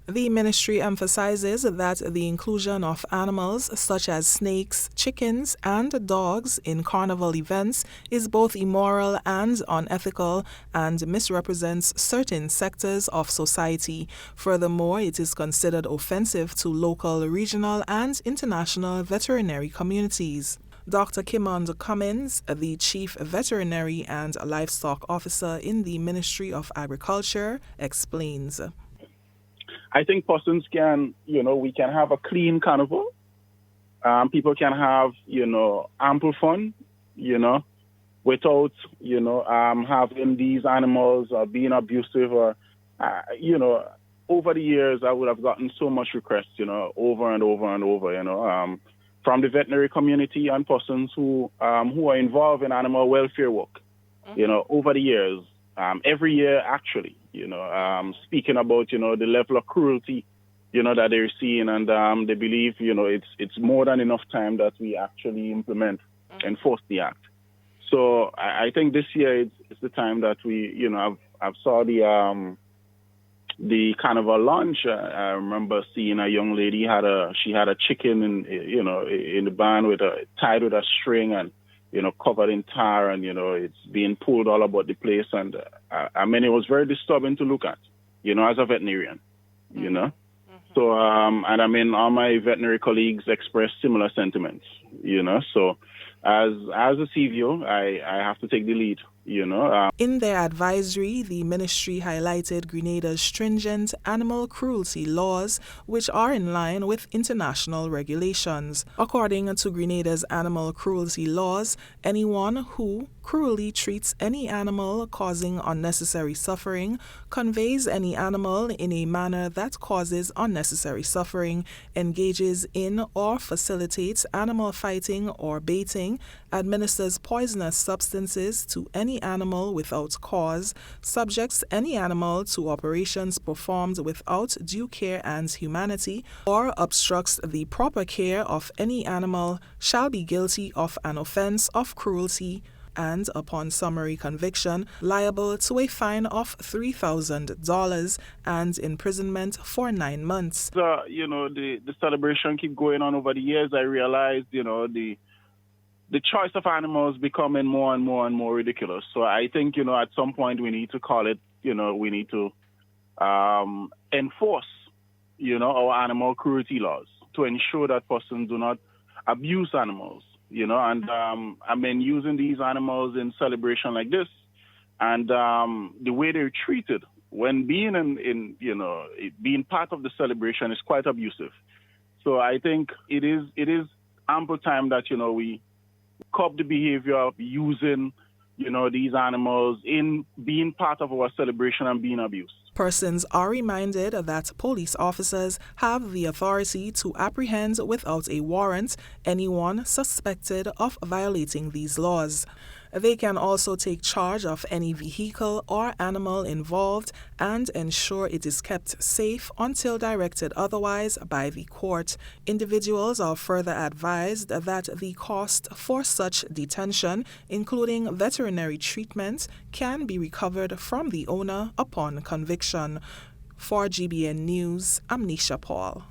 The ministry emphasizes that the inclusion of animals such as snakes, chickens, and dogs in carnival events is both immoral and unethical and misrepresents certain sectors of society. Furthermore, it is considered offensive to local, regional, and international veterinary communities. Dr. Kimond Cummins, the Chief Veterinary and Livestock Officer in the Ministry of Agriculture, explains. I think persons can, we can have a clean carnival. People can have, ample fun, without, having these animals being abusive or, over the years, I would have gotten so much requests, over and over and over, from the veterinary community and persons who are involved in animal welfare work, over the years. Every year, actually, speaking about, the level of cruelty, that they're seeing, and they believe, it's more than enough time that we actually enforce the act. So I think this year it's the time that we, I've saw the carnival launch. I remember seeing a young lady she had a chicken in the barn tied with a string and covered in tar, and it's being pulled all about the place, and it was very disturbing to look at, as a veterinarian, So and all my veterinary colleagues expressed similar sentiments, So as a CVO, I have to take the lead. In their advisory, the ministry highlighted Grenada's stringent animal cruelty laws, which are in line with international regulations. According to Grenada's animal cruelty laws, anyone who cruelly treats any animal causing unnecessary suffering, conveys any animal in a manner that causes unnecessary suffering, engages in or facilitates animal fighting or baiting, administers poisonous substances to any animal without cause, subjects any animal to operations performed without due care and humanity, or obstructs the proper care of any animal shall be guilty of an offense of cruelty and, upon summary conviction, liable to a fine of $3,000 and imprisonment for 9 months. The celebration keep going on over the years. I realized, the choice of animals becoming more and more and more ridiculous. So I think, at some point we need to call it, we need to enforce, our animal cruelty laws to ensure that persons do not abuse animals, and using these animals in celebration like this, and the way they're treated when being being part of the celebration is quite abusive. So I think it is ample time that, we curb the behavior of using, these animals in being part of our celebration and being abused. Persons are reminded that police officers have the authority to apprehend without a warrant anyone suspected of violating these laws. They can also take charge of any vehicle or animal involved and ensure it is kept safe until directed otherwise by the court. Individuals are further advised that the cost for such detention, including veterinary treatment, can be recovered from the owner upon conviction. For GBN News, I'm Nisha Paul.